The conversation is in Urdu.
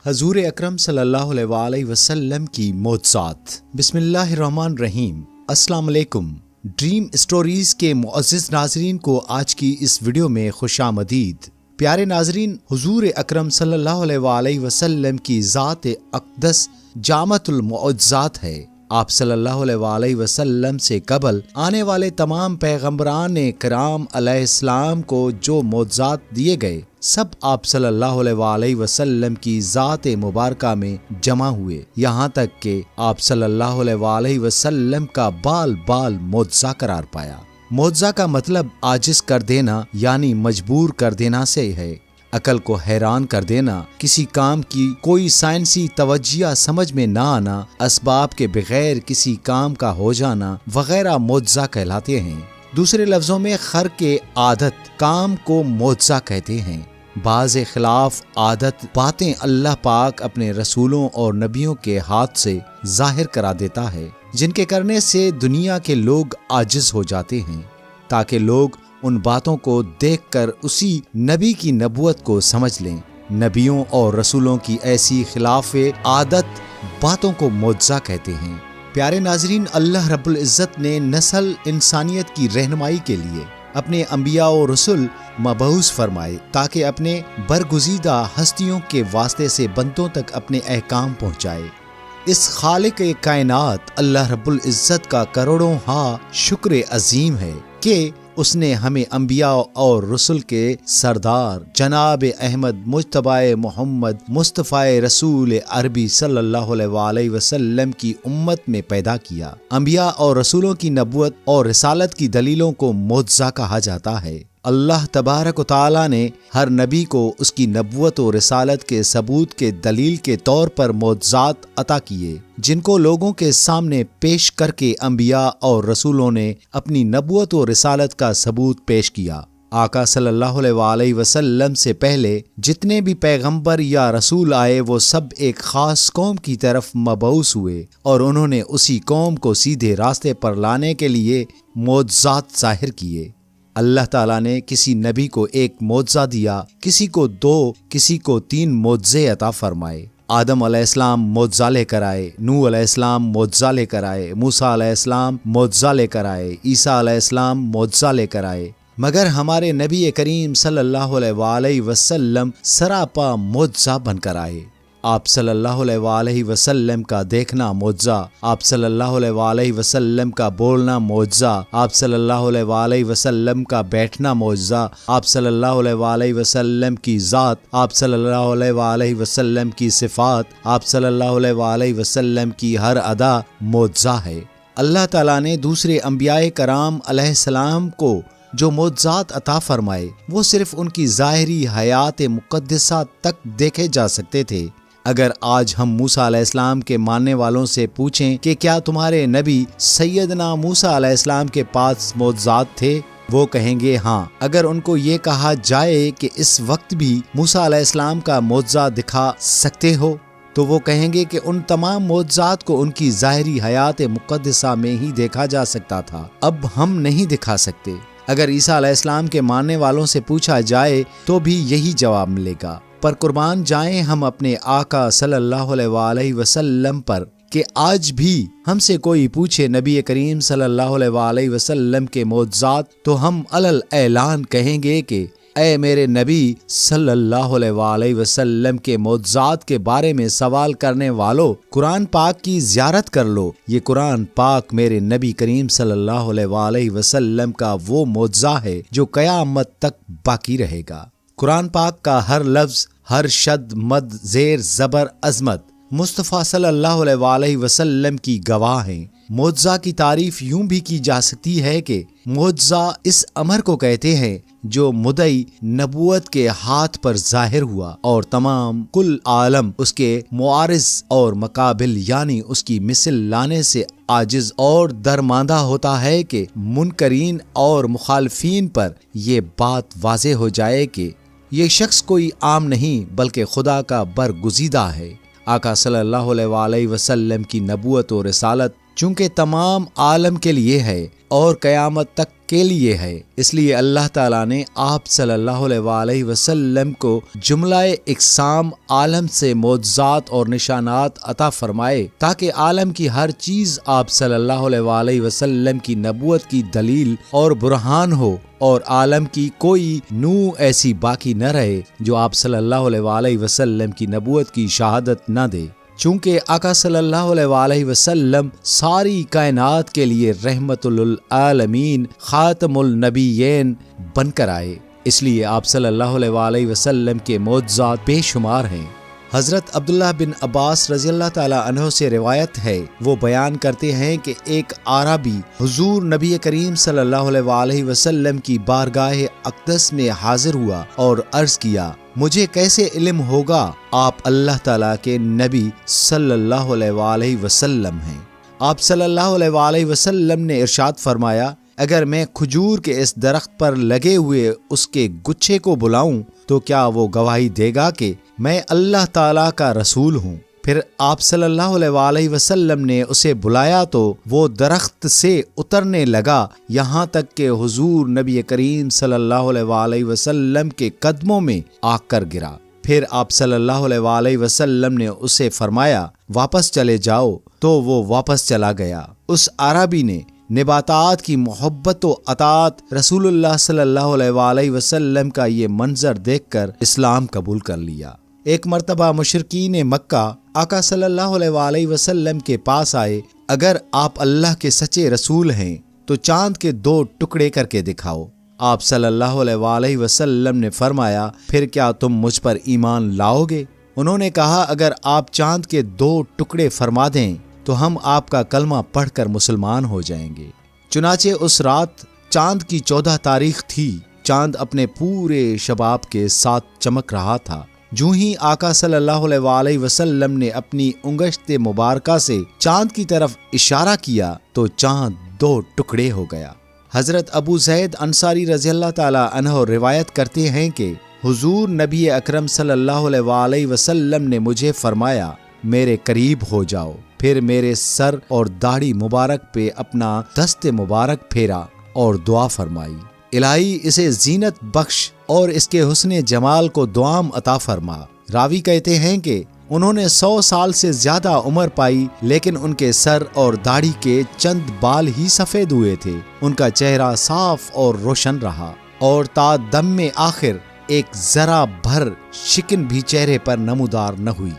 حضور اکرم صلی اللہ علیہ وسلم کی معجزات۔ بسم اللہ الرحمن الرحیم۔ السلام علیکم۔ ڈریم اسٹوریز کے معزز ناظرین کو آج کی اس ویڈیو میں خوش آمدید۔ پیارے ناظرین، حضور اکرم صلی اللہ علیہ وسلم کی ذات اقدس جامعۃ المعجزات ہے۔ آپ صلی اللہ علیہ وسلم سے قبل آنے والے تمام پیغمبران کرام علیہ السلام کو جو معجزات دیے گئے، سب آپ صلی اللہ علیہ وسلم کی ذات مبارکہ میں جمع ہوئے، یہاں تک کہ آپ صلی اللہ علیہ وسلم کا بال بال معجزہ قرار پایا۔ معجزہ کا مطلب عاجز کر دینا یعنی مجبور کر دینا سے ہے۔ عقل کو حیران کر دینا، کسی کام کی کوئی سائنسی توجہ سمجھ میں نہ آنا، اسباب کے بغیر کسی کام کا ہو جانا وغیرہ معجزہ کہلاتے ہیں۔ دوسرے لفظوں میں خرق عادت کام کو معجزہ کہتے ہیں۔ بعض خلاف عادت باتیں اللہ پاک اپنے رسولوں اور نبیوں کے ہاتھ سے ظاہر کرا دیتا ہے، جن کے کرنے سے دنیا کے لوگ عاجز ہو جاتے ہیں، تاکہ لوگ ان باتوں کو دیکھ کر اسی نبی کی نبوت کو سمجھ لیں۔ نبیوں اور رسولوں کی ایسی خلاف عادت باتوں کو معجزہ کہتے ہیں۔ پیارے ناظرین، اللہ رب العزت نے نسل انسانیت کی رہنمائی کے لیے اپنے انبیاء و رسول مبعوث فرمائے، تاکہ اپنے برگزیدہ ہستیوں کے واسطے سے بندوں تک اپنے احکام پہنچائے۔ اس خالق کائنات اللہ رب العزت کا کروڑوں شکر عظیم ہے کہ اس نے ہمیں انبیاء اور رسل کے سردار جناب احمد مجتبی محمد مصطفی رسول عربی صلی اللہ علیہ وسلم کی امت میں پیدا کیا۔ انبیاء اور رسولوں کی نبوت اور رسالت کی دلیلوں کو معجزہ کہا جاتا ہے۔ اللہ تبارک و تعالی نے ہر نبی کو اس کی نبوت و رسالت کے ثبوت کے دلیل کے طور پر معجزات عطا کیے، جن کو لوگوں کے سامنے پیش کر کے انبیاء اور رسولوں نے اپنی نبوت و رسالت کا ثبوت پیش کیا۔ آقا صلی اللہ علیہ وسلم سے پہلے جتنے بھی پیغمبر یا رسول آئے، وہ سب ایک خاص قوم کی طرف مبعوث ہوئے، اور انہوں نے اسی قوم کو سیدھے راستے پر لانے کے لیے معجزات ظاہر کیے۔ اللہ تعالیٰ نے کسی نبی کو ایک معجزہ دیا، کسی کو 2، کسی کو 3 معجزے عطا فرمائے۔ آدم علیہ السلام معجزہ لے کر آئے، نوح علیہ السلام معجزہ لے کر آئے، موسیٰ علیہ السلام معجزہ لے کر آئے، عیسیٰ علیہ السلام معجزہ لے کر آئے، مگر ہمارے نبی کریم صلی اللہ علیہ وسلم سراپا معجزہ بن کر آئے۔ آپ صلی اللہ علیہ وسلم کا دیکھنا معجزہ، آپ صلی اللہ علیہ وسلم کا بولنا معجزہ، آپ صلی اللہ علیہ وسلم کا بیٹھنا معجزہ، آپ صلی اللہ علیہ وسلم کی ذات، آپ صلی اللہ علیہ وسلم کی صفات، آپ صلی اللہ علیہ وسلم کی ہر ادا معجزہ ہے۔ اللہ تعالیٰ نے دوسرے انبیاء کرام علیہ السلام کو جو معجزات عطا فرمائے، وہ صرف ان کی ظاہری حیات مقدسہ تک دیکھے جا سکتے تھے۔ اگر آج ہم موسیٰ علیہ السلام کے ماننے والوں سے پوچھیں کہ کیا تمہارے نبی سیدنا موسیٰ علیہ السلام کے پاس معجزات تھے، وہ کہیں گے ہاں۔ اگر ان کو یہ کہا جائے کہ اس وقت بھی موسیٰ علیہ السلام کا معجزہ دکھا سکتے ہو، تو وہ کہیں گے کہ ان تمام معجزات کو ان کی ظاہری حیات مقدسہ میں ہی دیکھا جا سکتا تھا، اب ہم نہیں دکھا سکتے۔ اگر عیسیٰ علیہ السلام کے ماننے والوں سے پوچھا جائے تو بھی یہی جواب ملے گا۔ پر قربان جائیں ہم اپنے آقا صلی اللہ علیہ وسلم پر کہ آج بھی ہم سے کوئی پوچھے نبی کریم صلی اللہ علیہ وسلم کے معجزات، تو ہم علل اعلان کہیں گے کہ اے میرے نبی صلی اللہ علیہ وسلم کے معجزات کے بارے میں سوال کرنے والو، قرآن پاک کی زیارت کر لو۔ یہ قرآن پاک میرے نبی کریم صلی اللہ علیہ وسلم کا وہ معجزہ ہے جو قیامت تک باقی رہے گا۔ قرآن پاک کا ہر لفظ، ہر شد، مد، زیر، زبر، عظمت مصطفیٰ صلی اللہ علیہ وسلم کی گواہ ہیں۔ معجزہ کی تعریف یوں بھی کی جا سکتی ہے کہ معجزہ اس امر کو کہتے ہیں جو مدعی نبوت کے ہاتھ پر ظاہر ہوا، اور تمام کل عالم اس کے معارض اور مقابل یعنی اس کی مثل لانے سے عاجز اور درماندہ ہوتا ہے کہ منکرین اور مخالفین پر یہ بات واضح ہو جائے کہ یہ شخص کوئی عام نہیں بلکہ خدا کا برگزیدہ ہے۔ آقا صلی اللہ علیہ وسلم کی نبوت و رسالت چونکہ تمام عالم کے لیے ہے اور قیامت تک کے لیے ہے، اس لیے اللہ تعالیٰ نے آپ صلی اللہ علیہ وسلم کو جملہ اقسام عالم سے معجزات اور نشانات عطا فرمائے تاکہ عالم کی ہر چیز آپ صلی اللہ علیہ وسلم کی نبوت کی دلیل اور برہان ہو، اور عالم کی کوئی نوع ایسی باقی نہ رہے جو آپ صلی اللہ علیہ وسلم کی نبوت کی شہادت نہ دے۔ چونکہ آقا صلی اللہ علیہ وسلم ساری کائنات کے لیے رحمت للعالمین خاتم النبیین بن کر آئے، اس لیے آپ صلی اللہ علیہ وسلم کے معجزات بے شمار ہیں۔ حضرت عبداللہ بن عباس رضی اللہ تعالیٰ عنہ سے روایت ہے، وہ بیان کرتے ہیں کہ ایک اعرابی حضور نبی کریم صلی اللہ علیہ وسلم کی بارگاہ اقدس میں حاضر ہوا اور عرض کیا، مجھے کیسے علم ہوگا آپ اللہ تعالیٰ کے نبی صلی اللہ علیہ وسلم ہیں؟ آپ صلی اللہ علیہ وسلم نے ارشاد فرمایا، اگر میں کھجور کے اس درخت پر لگے ہوئے اس کے گچھے کو بلاؤں تو کیا وہ گواہی دے گا کہ میں اللہ تعالیٰ کا رسول ہوں؟ پھر آپ صلی اللہ علیہ وسلم نے اسے بلایا تو وہ درخت سے اترنے لگا، یہاں تک کہ حضور نبی کریم صلی اللہ علیہ وسلم کے قدموں میں آ کر گرا۔ پھر آپ صلی اللہ علیہ وسلم نے اسے فرمایا، واپس چلے جاؤ، تو وہ واپس چلا گیا۔ اس عربی نے نباتات کی محبت و اطاعت رسول اللہ صلی اللہ علیہ وسلم کا یہ منظر دیکھ کر اسلام قبول کر لیا۔ ایک مرتبہ مشرکین مکہ آقا صلی اللہ علیہ وسلم کے پاس آئے، اگر آپ اللہ کے سچے رسول ہیں تو چاند کے 2 ٹکڑے کر کے دکھاؤ۔ آپ صلی اللہ علیہ وسلم نے فرمایا، پھر کیا تم مجھ پر ایمان لاؤ گے؟ انہوں نے کہا، اگر آپ چاند کے 2 ٹکڑے فرما دیں تو ہم آپ کا کلمہ پڑھ کر مسلمان ہو جائیں گے۔ چنانچہ اس رات چاند کی 14 تاریخ تھی، چاند اپنے پورے شباب کے ساتھ چمک رہا تھا۔ جو ہی آقا صلی اللہ علیہ وسلم نے اپنی انگشت مبارکہ سے چاند کی طرف اشارہ کیا تو چاند 2 ٹکڑے ہو گیا۔ حضرت ابو زید انصاری رضی اللہ تعالی عنہ روایت کرتے ہیں کہ حضور نبی اکرم صلی اللہ علیہ وسلم نے مجھے فرمایا، میرے قریب ہو جاؤ۔ پھر میرے سر اور داڑھی مبارک پہ اپنا دست مبارک پھیرا اور دعا فرمائی، الہی اسے زینت بخش اور اس کے حسن جمال کو دوام عطا فرما۔ راوی کہتے ہیں کہ انہوں نے 100 سال سے زیادہ عمر پائی، لیکن ان کے سر اور داڑھی کے چند بال ہی سفید ہوئے تھے۔ ان کا چہرہ صاف اور روشن رہا اور تا دم آخر ایک ذرا بھر شکن بھی چہرے پر نمودار نہ ہوئی۔